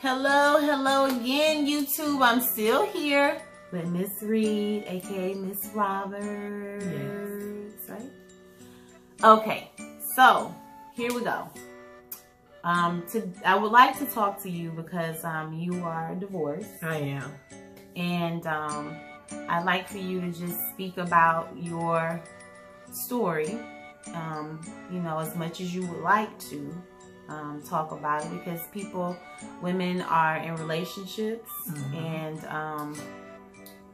Hello again, YouTube. I'm still here with Miss Reed, aka Miss Roberts. Yes. Right? Okay, so here we go. I would like to talk to you because you are divorced. I am. And I'd like for you to just speak about your story, you know, as much as you would like to. Talk about it because women are in relationships, and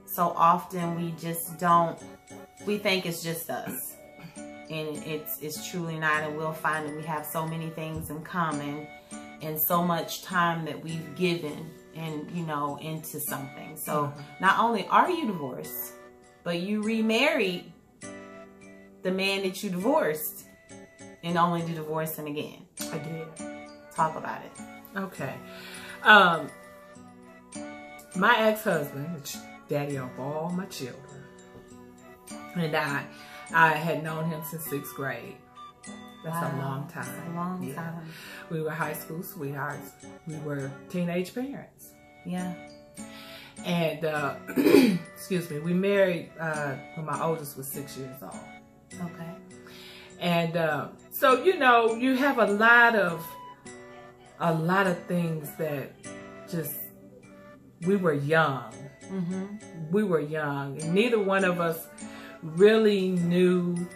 so often we think it's just us, and it's truly not, and we'll find that we have so many things in common and so much time that we've given and, you know, into something. So not only are you divorced, but you remarried the man that you divorced and only to divorce him again. I did. Talk about it. Okay. My ex-husband, daddy of all my children, and I had known him since 6th grade. That's a long time. That's a long time. We were high school sweethearts. We were teenage parents. Yeah. And, excuse me, we married when my oldest was 6 years old. Okay. And so, you know, you have a lot of things that just, we were young. We were young, and neither one of us really knew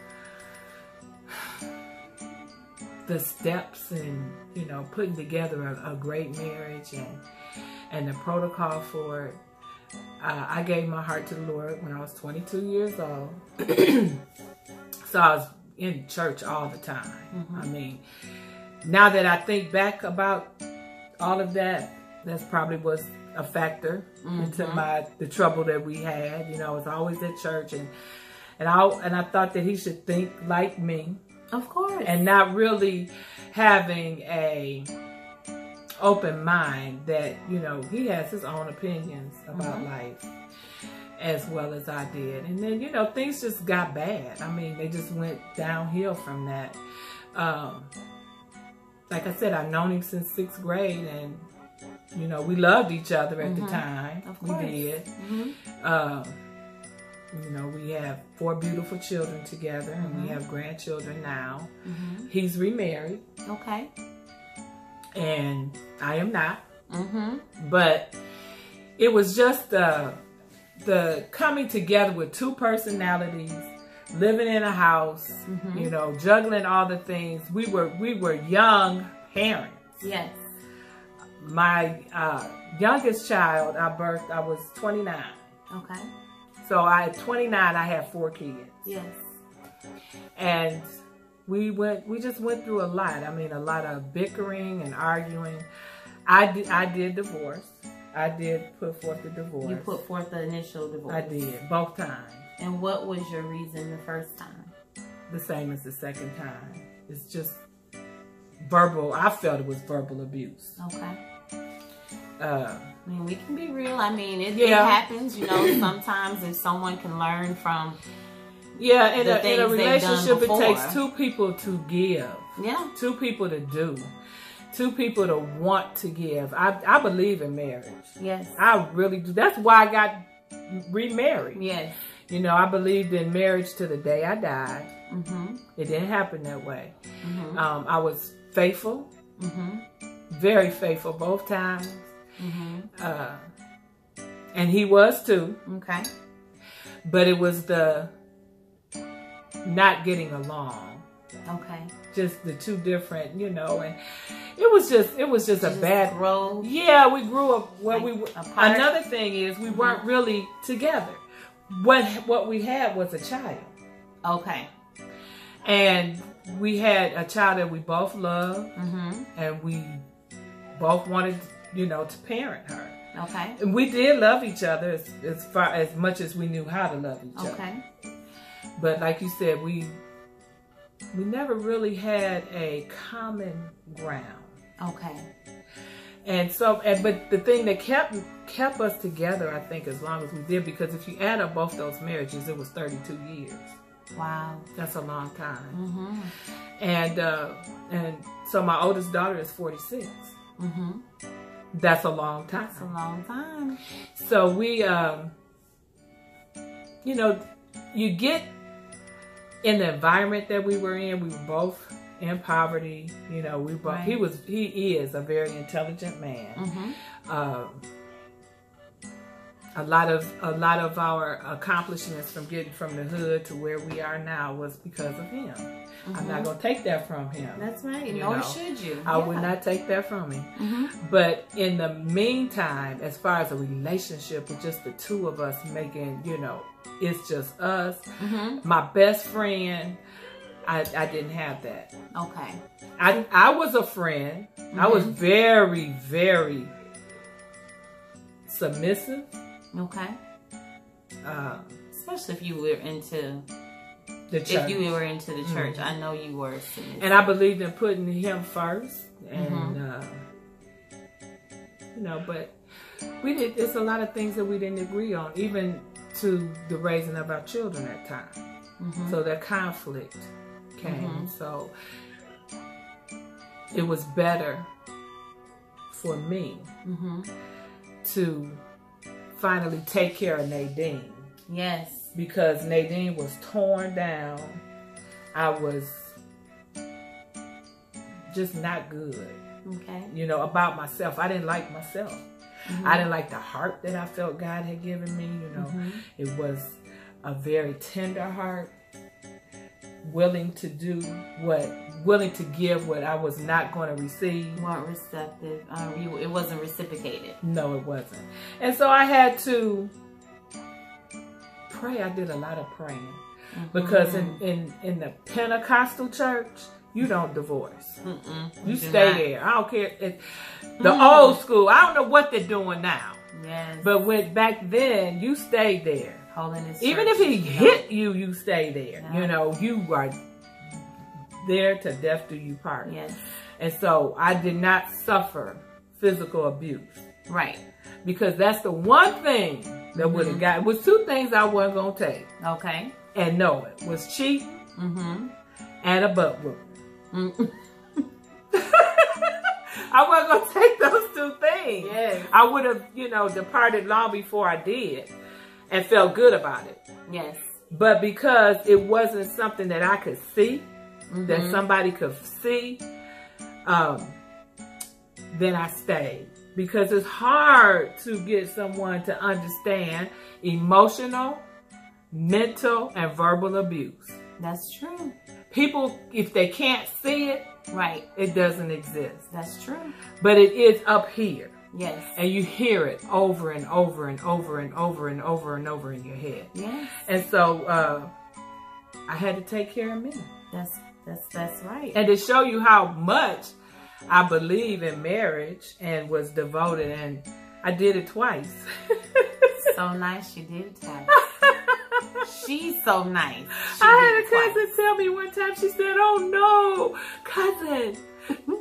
the steps and, you know, putting together a great marriage and the protocol for it. I gave my heart to the Lord when I was 22 years old. So I was in church all the time. I mean, now that I think back about all of that, that's probably was a factor into the trouble that we had. You know, I was always at church, and I thought that he should think like me, of course, and not really having a open mind that, you know, he has his own opinions about life as well as I did. And then, you know, things just got bad. I mean, they just went downhill from that. Like I said, I've known him since 6th grade, and, you know, we loved each other at the time. Of course. We did. You know, we have 4 beautiful children together, and we have grandchildren now. He's remarried. Okay. And I am not. But it was just the coming together with 2 personalities, living in a house, you know, juggling all the things. We were young parents. Yes. My youngest child I birthed, I was 29. Okay. So at 29, I had 4 kids. Yes. And we just went through a lot. I mean, a lot of bickering and arguing. I did divorce. I did put forth the divorce. You put forth the initial divorce. I did, both times. And what was your reason the first time? The same as the second time. It's just verbal. I felt it was verbal abuse. Okay. I mean, we can be real. I mean, it happens, you know, sometimes if someone can learn from in a relationship, it takes 2 people to give. Yeah. 2 people to do. 2 people to want to give. I believe in marriage. Yes. I really do. That's why I got remarried. Yes. You know, I believed in marriage to the day I died. It didn't happen that way. I was faithful. Very faithful both times. And he was too. Okay. But it was the not getting along. Okay. Just the 2 different, you know, and it was just a bad growth. Yeah, we grew up another thing is we weren't really together. What we had was a child. Okay. And we had a child that we both loved, and we both wanted, you know, to parent her. Okay. And we did love each other as much as we knew how to love each other. Okay. But like you said, we never really had a common ground. Okay. And so, but the thing that kept us together, I think, as long as we did, because if you add up both those marriages, it was 32 years. Wow. That's a long time. And so my oldest daughter is 46. That's a long time. That's a long time. So we, you know, you get in the environment that we were in. We were both in poverty. You know, we both. Right. He is a very intelligent man. Mm-hmm. A lot of our accomplishments from getting from the hood to where we are now was because of him. Mm-hmm. I'm not gonna take that from him. That's right. Nor should you. I would not take that from him. Mm-hmm. But in the meantime, as far as a relationship with just the two of us making, you know, it's just us. Mm-hmm. My best friend, I didn't have that. Okay. I was a friend. Mm-hmm. I was very, very submissive. Okay. Especially if you were into the church. If you were into the church, mm-hmm. I know you were. And I believed in putting him first, and mm-hmm. You know, but we did. It's a lot of things that we didn't agree on, even to the raising of our children at times. Mm-hmm. So that conflict came. Mm-hmm. So it was better for me mm-hmm. to finally take care of Nadine. Yes. Because Nadine was torn down. I was just not good. Okay. You know, about myself. I didn't like myself. Mm-hmm. I didn't like the heart that I felt God had given me. You know, mm-hmm. It was a very tender heart. Willing to give what I was not going to receive. You weren't receptive. It wasn't reciprocated. No, it wasn't. And so I had to pray. I did a lot of praying. Mm-hmm. Because in the Pentecostal church, you don't divorce. You stay there. I don't care. The old school, I don't know what they're doing now. Yes. But back then, you stayed there. Holiness even if he hit you, you stay there. Yeah. You know, you are there to death do you part. Yes. And so I did not suffer physical abuse. Right. Because that's the one thing that would have got. It was two things I wasn't going to take. Okay. And know it was cheating and a butt whooping. I wasn't going to take those two things. Yes. I would have, you know, departed long before I did. And felt good about it. Yes. But because it wasn't something that I could see, that somebody could see, then I stayed. Because it's hard to get someone to understand emotional, mental, and verbal abuse. That's true. People, if they can't see it, right, it doesn't exist. That's true. But it is up here. Yes. And you hear it over and over and over and over and over and over in your head. Yes. And so I had to take care of me. That's right. And to show you how much I believe in marriage and was devoted, and I did it twice. So nice you did it twice. She's so nice. I had a cousin tell me one time, she said, "Oh no, cousin,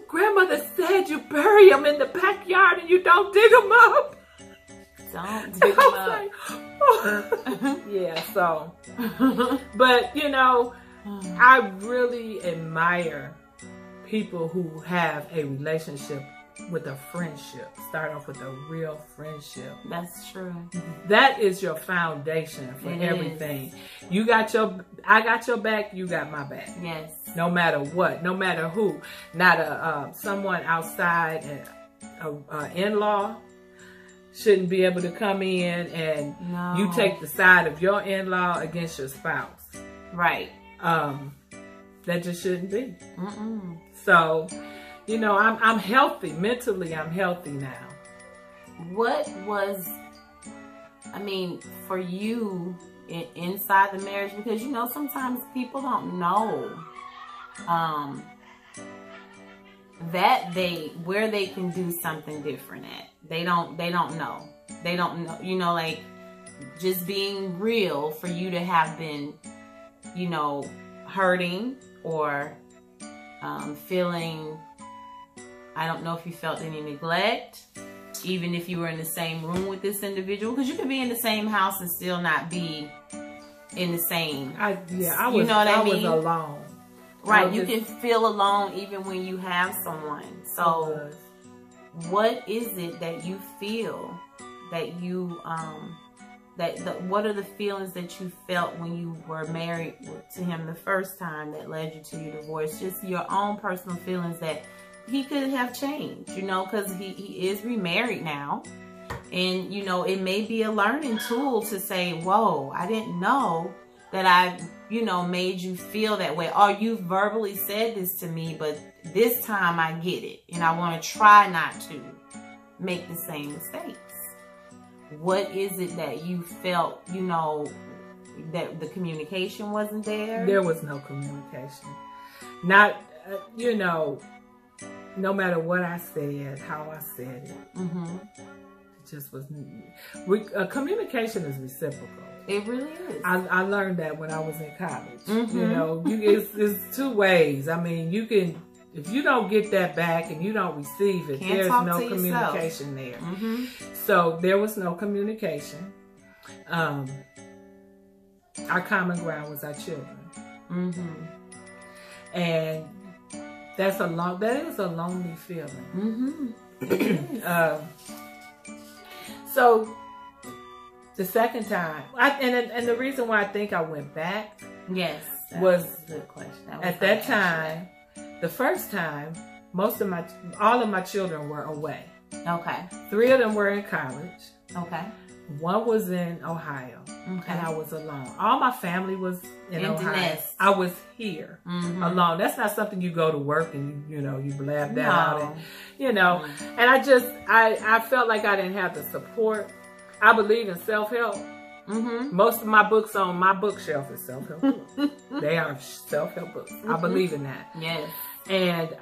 grandmother said you bury them in the backyard and you don't dig them up." Don't dig them up. Like, oh. Yeah, so. But, you know, I really admire people who have a relationship with a friendship. Start off with a real friendship. That's true. That is your foundation for everything. You got I got your back, you got my back. Yes. No matter what, no matter who. Not someone outside, an in-law shouldn't be able to come in and you take the side of your in-law against your spouse. Right. That just shouldn't be. So, you know, I'm healthy. Mentally, I'm healthy now. What was, I mean, for you inside the marriage? Because, you know, sometimes people don't know where they can do something different at. They don't know. They don't know, you know, like just being real for you to have been, you know, hurting or feeling, I don't know if you felt any neglect, even if you were in the same room with this individual, because you could be in the same house and still not be in the same. I was alone. Right, you can feel alone even when you have someone. So what is it that you feel that you, what are the feelings that you felt when you were married to him the first time that led you to your divorce? Just your own personal feelings that he could have changed, you know, because he is remarried now. And, you know, it may be a learning tool to say, whoa, I didn't know that I, you know, made you feel that way. Or you verbally said this to me, but this time I get it. And I want to try not to make the same mistakes. What is it that you felt, you know, that the communication wasn't there? There was no communication. Not, you know, no matter what I said, how I said it. It just was, communication is reciprocal. It really is. I learned that when I was in college. You know, it's two ways. I mean, you can, if you don't get that back and you don't receive it, there's no communication there. So there was no communication. Our common ground was our children. And that is a lonely feeling. So the second time, and the reason why I think I went back, yes, was a good question. At that time, the first time, all of my children were away. Okay. 3 of them were in college. Okay. 1 was in Ohio. Okay. And I was alone. All my family was in Ohio. Nest. I was here alone. That's not something you go to work and you blab that out. And, you know, and I felt like I didn't have the support. I believe in self-help. Most of my books on my bookshelf is self-help books. They are self-help books. I believe in that. Yes. And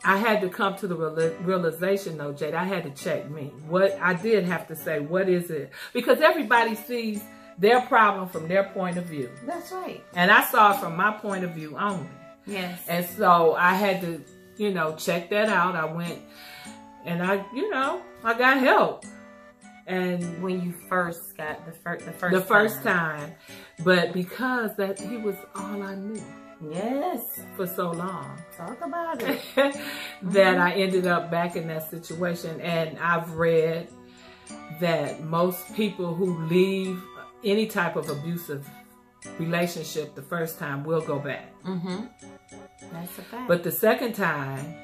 I had to come to the realization, though, Jade, I had to check me. What I did have to say, what is it? Because everybody sees their problem from their point of view. That's right. And I saw it from my point of view only. Yes. And so I had to, you know, check that out. I went and I got help. And when you first got the first time, but because he was all I knew. Yes. For so long. Talk about it. That I ended up back in that situation. And I've read that most people who leave any type of abusive relationship the first time will go back. That's a fact. But the second time,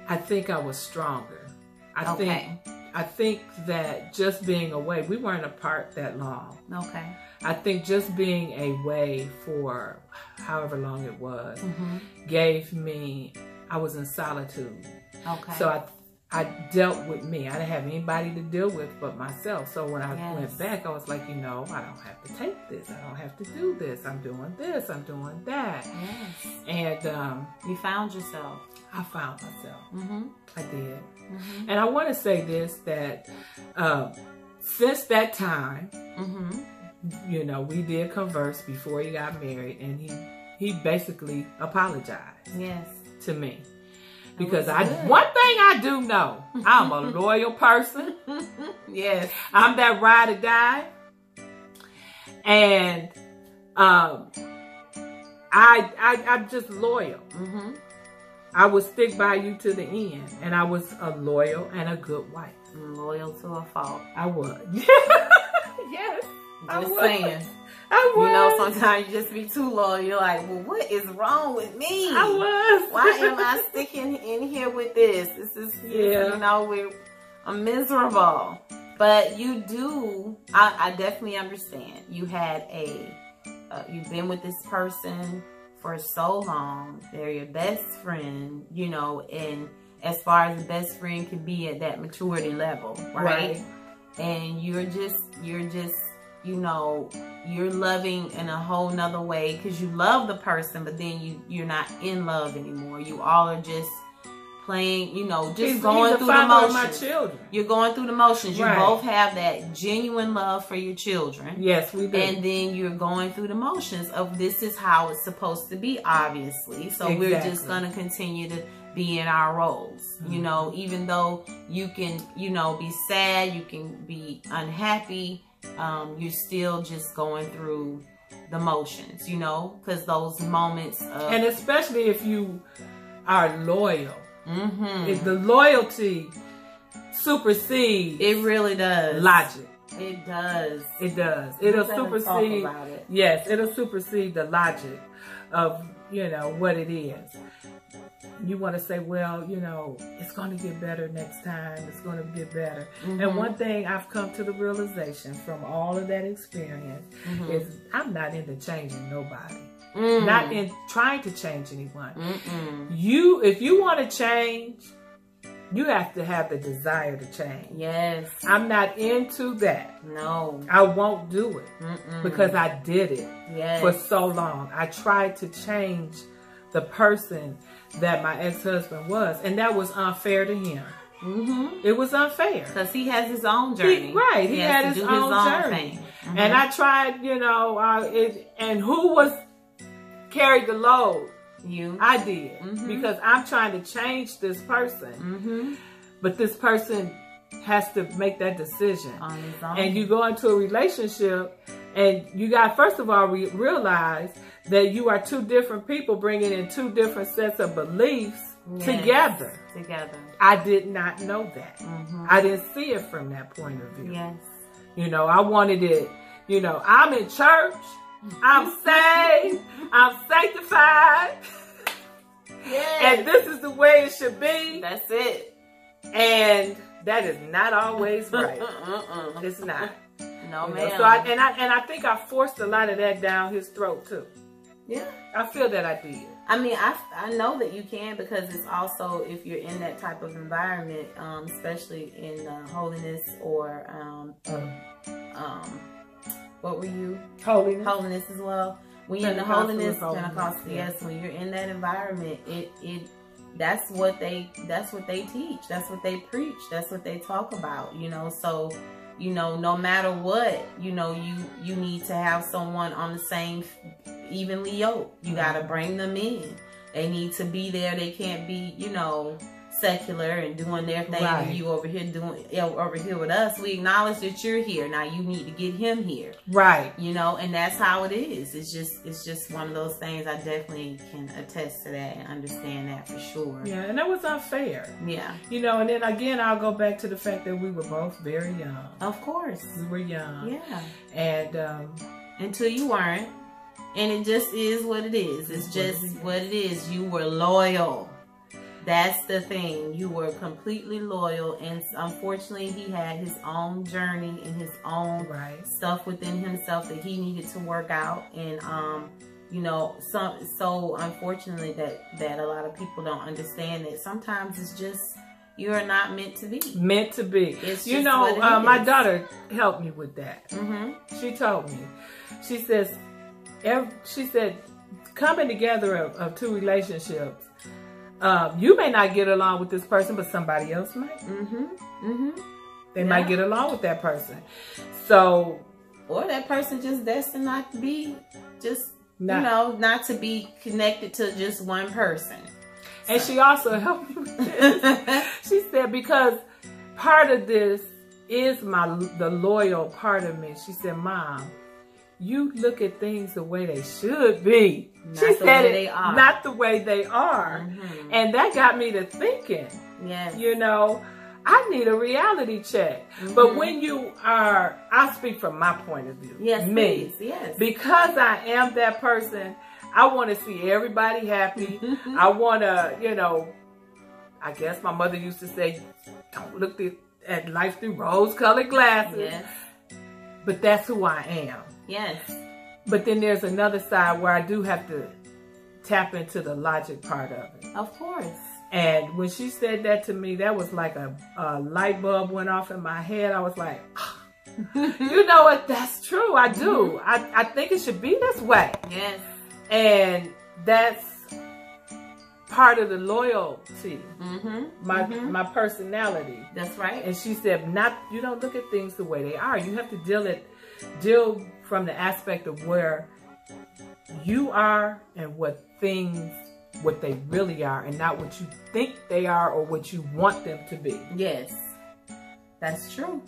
I think I was stronger. I think that just being away, we weren't apart that long. Okay. I think just being away for however long it was gave me, I was in solitude. Okay. So I dealt with me. I didn't have anybody to deal with but myself. So when I went back, I was like, you know, I don't have to take this. I don't have to do this. I'm doing this. I'm doing that. Yes. And you found yourself. I found myself. I did. And I want to say this, that since that time, you know, we did converse before he got married, and he basically apologized to me. Because one thing I do know, I'm a loyal person. Yes. I'm that ride or die. And I'm just loyal. I would stick by you to the end. And I was a loyal and a good wife. Loyal to a fault. I was. Yes. Just saying. I was. You know, sometimes you just be too loyal. You're like, well, what is wrong with me? I was. Why am I sticking in here with this? This is, you know, I'm miserable. But you do, I definitely understand. You had you've been with this person for so long. They're your best friend, you know, and as far as a best friend can be at that maturity level, right? And you're just, you know, you're loving in a whole nother way because you love the person, but then you're not in love anymore. You all are just playing, you know, just going through the motions. My children. You're going through the motions. You both have that genuine love for your children. Yes, we do. And then you're going through the motions of this is how it's supposed to be, obviously. So we're just going to continue to be in our roles, you know, even though you can, you know, be sad, you can be unhappy, you're still just going through the motions, you know, because those moments of... And especially if you are loyal The loyalty supersedes. It really does. Logic. It does. It does. It'll supersede. Yes, it'll supersede the logic of, you know, what it is. You want to say, well, you know, it's going to get better next time. It's going to get better. And one thing I've come to the realization from all of that experience is I'm not into changing nobody. Not in trying to change anyone. If you want to change, you have to have the desire to change. Yes. I'm not into that. No. I won't do it because I did it for so long. I tried to change the person that my ex-husband was, and that was unfair to him. It was unfair. Because he has his own journey. He had his own journey. And I tried, you know, and who was carried the load? You. I did. Because I'm trying to change this person. But this person has to make that decision. On his own. And you go into a relationship and you got, first of all, realize that you are two different people bringing in two different sets of beliefs together. I did not know that. I didn't see it from that point of view. Yes. You know, I wanted it, you know, I'm in church. I'm saved. I'm sanctified. And this is the way it should be. That's it. And that is not always right. It's not. No, ma'am. So I think I forced a lot of that down his throat too. Yeah. I feel that I did. I mean, I know that you can, because it's also, if you're in that type of environment, especially in holiness or what were you? Holiness. Holiness as well. When you're in the holiness, Pentecostal, yes, when you're in that environment, that's what they teach. That's what they preach. That's what they talk about, you know. So, you know, no matter what, you know, you need to have someone on the same, evenly yoked. You got to bring them in. They need to be there. They can't be, you know, secular and doing their thing, and you over here with us. We acknowledge that you're here. Now you need to get him here. Right. You know, and that's how it is. It's just one of those things. I definitely can attest to that and understand that for sure. Yeah, and that was unfair. Yeah. You know, and then again, I'll go back to the fact that we were both very young. Of course. We were young. Yeah. And until you weren't. And it just is what it is. It's just what it is. You were loyal. That's the thing. You were completely loyal, and unfortunately he had his own journey and his own stuff within himself that he needed to work out. And you know, so unfortunately that a lot of people don't understand that sometimes it's just, you are not meant to be. Meant to be. It's you know, my daughter helped me with that. She told me. She said coming together of two relationships, you may not get along with this person, but somebody else might. They might get along with that person. So, or that person just destined not to be, you know, not to be connected to just one person. And she also helped me with this. She said, because part of this is the loyal part of me. She said, Mom, you look at things the way they should be. She said it, not the way they are. And that got me to thinking, you know, I need a reality check. But when you are, I'll speak from my point of view. Yes, me. Please. Yes. Because I am that person, I want to see everybody happy. I want to, you know, I guess my mother used to say, don't look at life through rose-colored glasses. Yes. But that's who I am. Yes. But then there's another side where I do have to tap into the logic part of it. Of course. And when she said that to me, that was like a light bulb went off in my head. I was like, oh, you know what? That's true. I do. I think it should be this way. Yes. And that's part of the loyalty. My personality. That's right. And she said, you don't look at things the way they are. You have to deal from the aspect of where you are and what they really are, and not what you think they are or what you want them to be. Yes, that's true.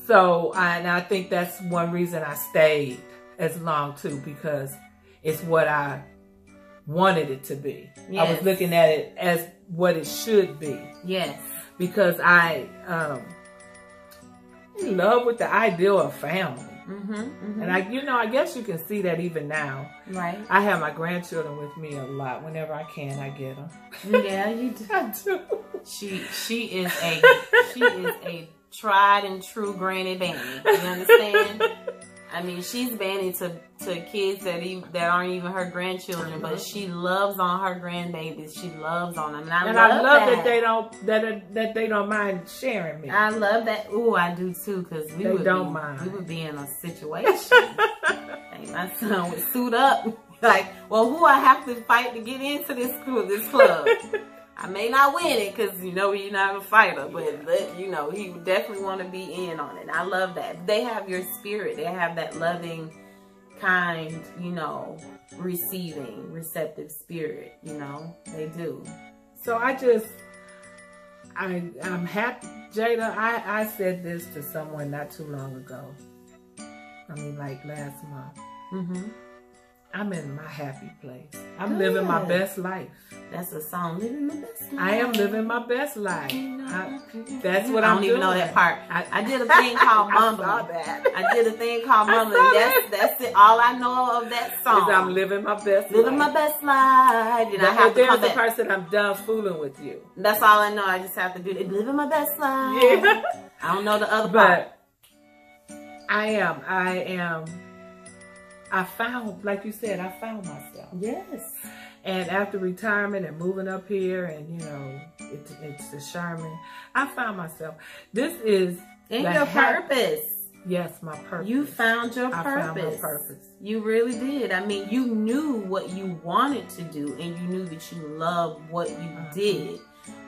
So, and I think that's one reason I stayed as long too, because it's what I wanted it to be. Yes. I was looking at it as what it should be. Yes. Because I in love with the idea of family. And I guess you can see that even now. Right. I have my grandchildren with me a lot. Whenever I can, I get them. Yeah, you do. I do. She is a tried and true granny banny. You understand? I mean, she's banny to kids that aren't even her grandchildren, but she loves on her grandbabies. She loves on them, and I love that they don't mind sharing me. I love that. Ooh, I do too, because we would be in a situation. And my son would suit up like, well, who I have to fight to get into this club? I may not win it because, he's not a fighter, but he would definitely want to be in on it. And I love that. They have your spirit. They have that loving, kind, receiving, receptive spirit, They do. So I'm happy. Jada, I said this to someone not too long ago. I mean, like last month. I'm in my happy place. I'm living my best life. That's a song, living my best life. I am living my best life. That's what I'm doing. I don't even know that part. I did a thing called Mumbling. I did a thing called Mumbling. That's it. All I know of that song. Is I'm living my best life. Living my best life. And I have to come back. There's the person I'm done fooling with you. That's all I know. I just have to do it. Living my best life. Yeah. I don't know the other part. I found, like you said, I found myself. Yes. And after retirement and moving up here and, it's the Sherman, I found myself. This is your purpose. Yes, my purpose. You found your purpose. I found my purpose. You really did. I mean, you knew what you wanted to do and you knew that you loved what you did.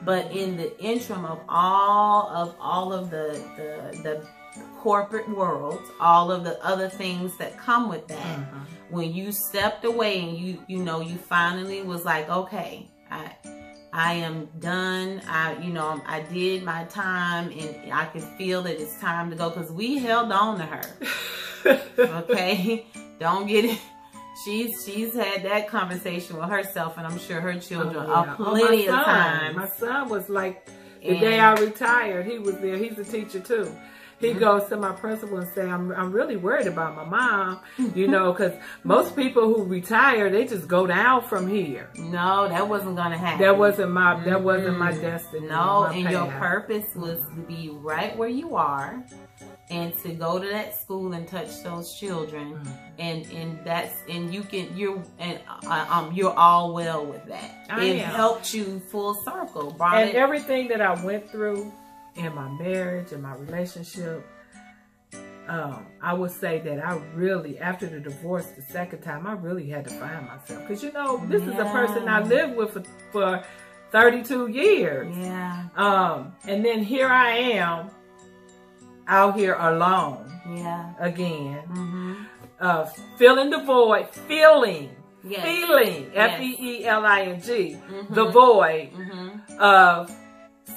But in the interim of all of the corporate world, all of the other things that come with that, when you stepped away and you finally was like, okay, I am done. I did my time and I could feel that it's time to go, because we held on to her. Okay, don't get it. She's had that conversation with herself, and I'm sure her children plenty of times. My son was like, the day I retired, he was there. He's a teacher too. He goes to my principal and say, I'm really worried about my mom, because most people who retire, they just go down from here. No, that wasn't going to happen. That wasn't my destiny. No, and your purpose was to be right where you are and to go to that school and touch those children. And you're all well with that. It helped you full circle. Everything that I went through in my marriage and my relationship, I would say that I really, after the divorce the second time, I really had to find myself. Because, this is a person I lived with for 32 years. Yeah. And then here I am out here alone. Yeah. Again. Filling the void. Feeling. Yes. Feeling. F-E-E-L-I-N-G. The void of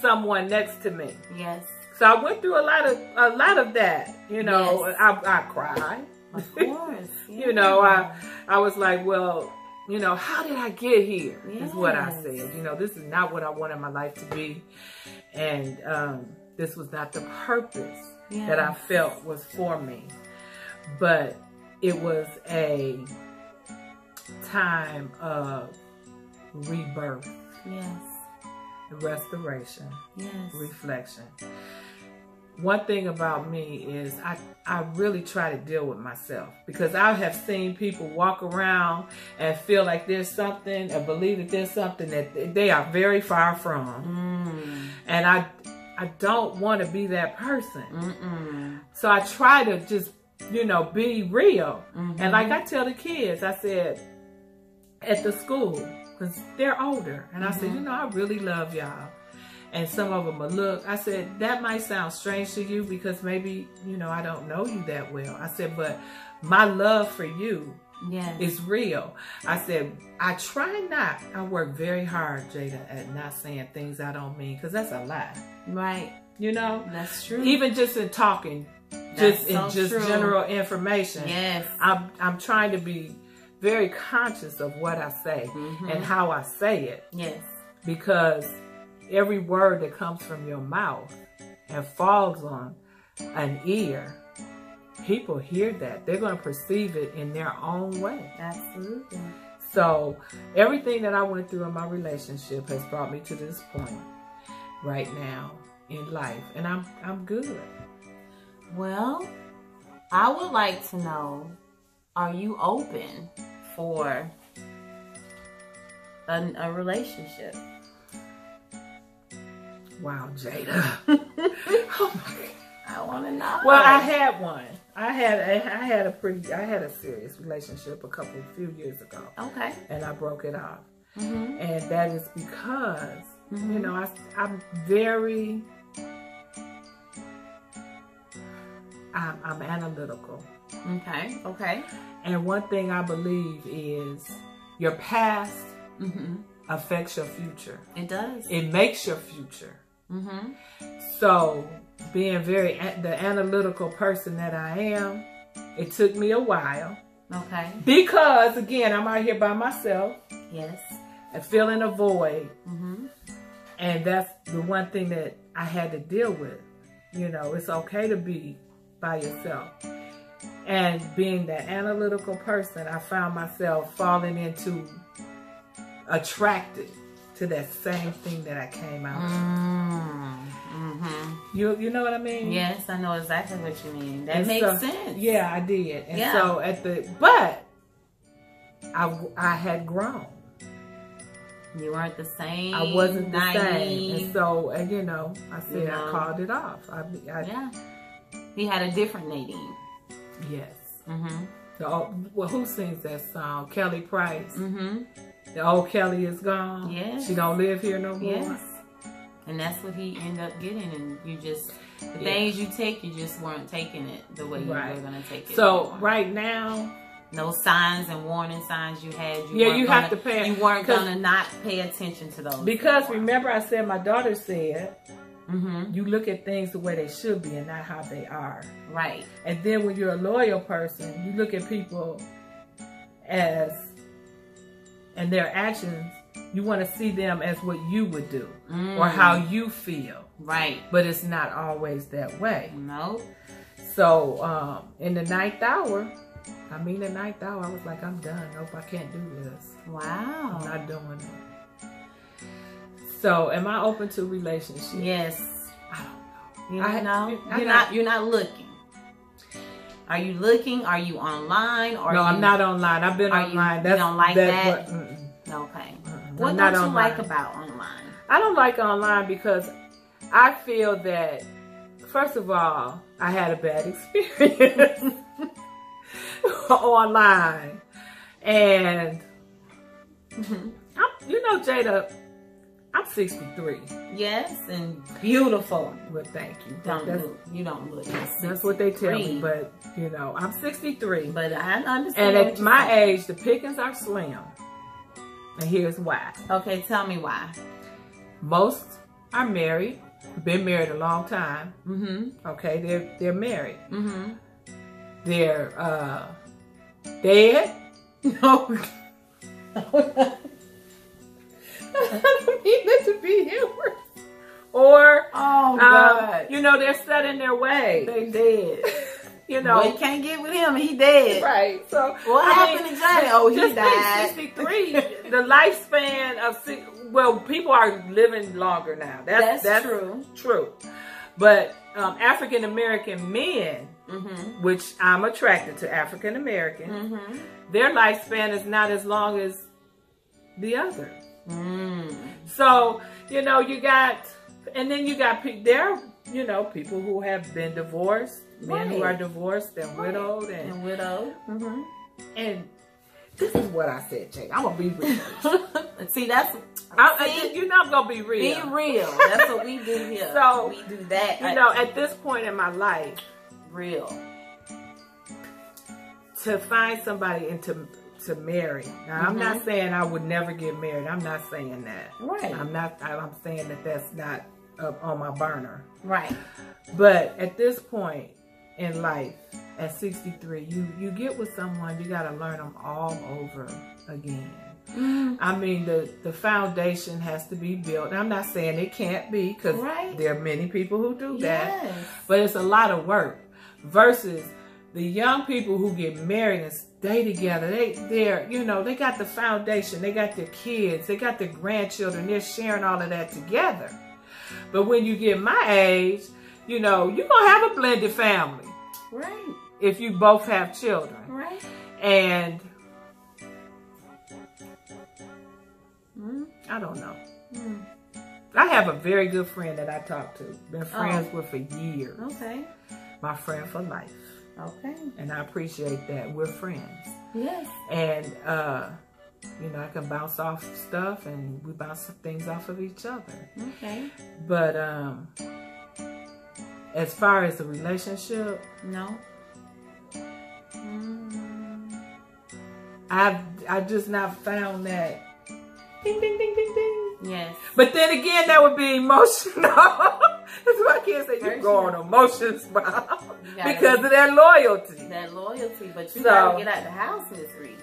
someone next to me. Yes. So I went through a lot of that. Yes. I cried. Of course. Yeah. I was like, well, how did I get here? Yes. Is what I said. This is not what I wanted my life to be. And this was not the purpose that I felt was for me. But it was a time of rebirth. Yes. Restoration. Yes. Reflection. One thing about me is I really try to deal with myself, because I have seen people walk around and feel like there's something, or believe that there's something that they are very far from. And I don't want to be that person. So I try to just, be real. And like I tell the kids, I said, at the school, because they're older. And I said, I really love y'all. And some of them will look. I said, that might sound strange to you because maybe, I don't know you that well. I said, but my love for you is real. I said, I try not. I work very hard, Jada, at not saying things I don't mean, because that's a lie. Right. That's true. Even just in talking, just general information. Yes. I'm trying to be very conscious of what I say and how I say it. Yes. Because every word that comes from your mouth and falls on an ear, people hear that. They're going to perceive it in their own way. Absolutely. So everything that I went through in my relationship has brought me to this point right now in life. And I'm good. Well, I would like to know, are you open for a relationship? Wow, Jada. Oh my God. I want to know. Well, I had one. I had a serious relationship a few years ago. Okay. And I broke it off. And that is because, you know, I'm very, I'm analytical. Okay. Okay. And one thing I believe is your past affects your future. It does. It makes your future. So being the analytical person that I am, it took me a while. Okay. Because again, I'm out here by myself. Yes. And feeling a void. And that's the one thing that I had to deal with. You know, it's okay to be by yourself. And being that analytical person, I found myself falling into attracted to that same thing that I came out to. You know what I mean? Yes, I know exactly what you mean. That makes sense. Yeah, I did. And so but I had grown. You weren't the same. I wasn't the naive. same. And so, you know, I said I called it off. Yeah. He had a different Nadine. Yes. Well, who sings that song? Kelly Price. The old Kelly is gone. Yes. She don't live here no more. Yes. And that's what he ended up getting. And you just, the things you take, you just weren't taking it the way you were going to take it. So right now, those signs and warning signs you had, you have to pay. You weren't going to not pay attention to those. Because remember I said, my daughter said, you look at things the way they should be and not how they are. Right. And then when you're a loyal person, you look at people as, and their actions, you want to see them as what you would do or how you feel. Right. But it's not always that way. No. So in the ninth hour, I was like, I'm done. Nope, I can't do this. Wow. I'm not doing it. So am I open to relationships? Yes. I don't know. You're not looking. Are you looking? Are you online? Or no, I'm not online. I've been online. You don't like that? Okay. What don't you like about online? I don't like online because I feel that, first of all, I had a bad experience online. And, you know, Jada, I'm 63. Yes, and beautiful. Well, thank you. You don't look. That's what they tell me. But, you know, I'm 63. But I understand. And at my age, the pickings are slim. And here's why. Okay, tell me why. Most are married. Been married a long time. Okay, they're married. They're dead. No. I don't mean it to be humorous. Or, God. You know, they're set in their way. They dead. You know. Well, you can't get with him. He dead. Right. So what happened to Johnny? Oh, he died. 63. The lifespan of people are living longer now. That's true. True. But African American men, which I'm attracted to African Americans, their lifespan is not as long as the others. So, you know, you got there, you know, people who have been divorced, men who are divorced and widowed and this is what I said, Jake. I'm gonna be real. See, you're not gonna be real. Be real. That's what we do here. So we do that. You know, at this point in my life, real, to find somebody and to marry. Now, I'm not saying I would never get married. I'm not saying that. Right. I'm saying that that's not up on my burner. Right. But at this point in life, at 63, you get with someone, you got to learn them all over again. I mean, the foundation has to be built. I'm not saying it can't be, because there are many people who do that. Yes. But it's a lot of work versus the young people who get married and stay together. They're you know, they got the foundation. They got their kids. They got their grandchildren. They're sharing all of that together. But when you get my age, you know, you're going to have a blended family. Right. If you both have children. Right. And I don't know. I have a very good friend that I talk to. Been friends with for years. Okay. My friend for life. Okay. And I appreciate that. We're friends. Yes. And, you know, I can bounce off stuff and we bounce things off of each other. Okay. But as far as the relationship, no. I've just not found that. Ding, ding, ding, ding, ding. Yes. But then again, that would be emotional. That's why I can't say you're going emotions, because of that loyalty. That loyalty, but you gotta get out the house, Miss Reed.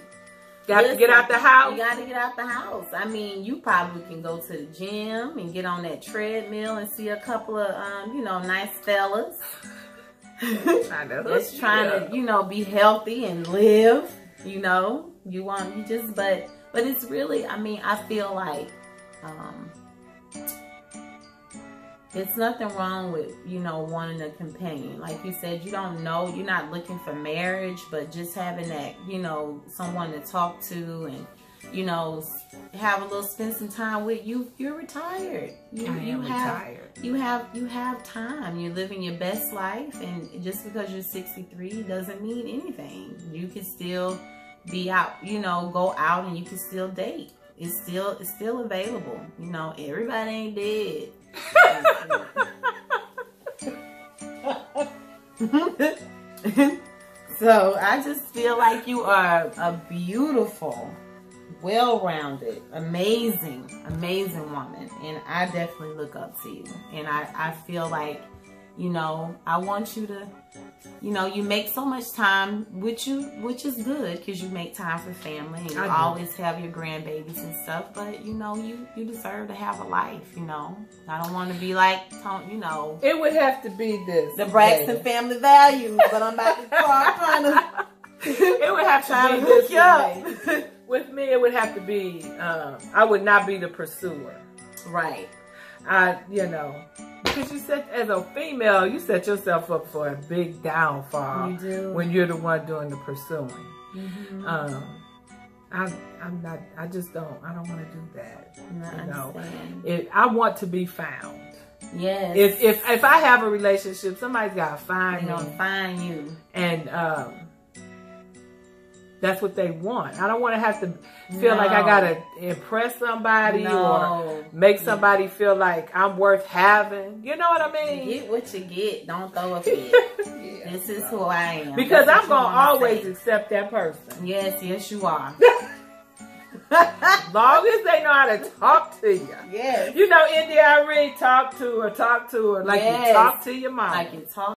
Got to get out the house. You got to get out the house. I mean, you probably can go to the gym and get on that treadmill and see a couple of, you know, nice fellas. Just trying to, you know, be healthy and live. You know, but it's really, I mean, I feel like it's nothing wrong with, you know, wanting a companion. Like you said, you don't know, you're not looking for marriage, but just having that, you know, someone to talk to and, you know, spend some time with you. You're retired. You have time. You're living your best life, and just because you're 63 doesn't mean anything. You can still be out, you know, go out and you can still date. It's still available. You know, everybody ain't dead. So I just feel like you are a beautiful, well-rounded, amazing woman, and I definitely look up to you. And I feel like, you know, I want you to, you know, you make so much time with you, which is good because you make time for family and you always have your grandbabies and stuff. But, you know, you deserve to have a life, you know. I don't want to be like, you know. It would have to be this. The Braxton family values, but I'm about to start trying to. It would have to be this with me. It would have to be, I would not be the pursuer. Right. You know. Because you set, as a female, you set yourself up for a big downfall. You do. When you're the one doing the pursuing. Mm-hmm. I'm not, I just don't want to do that. You know, I want to be found. Yes. If I have a relationship, somebody's got to find me. They're gonna find you. And, that's what they want. I don't want to have to feel like I got to impress somebody or make somebody feel like I'm worth having. You know what I mean? You get what you get. Don't throw a fit. This is who I am. Because I'm going to always accept that person. Yes, you are. As long as they know how to talk to you. Yes. You know, India, I really talk to her like you talk to your mom. Like you talk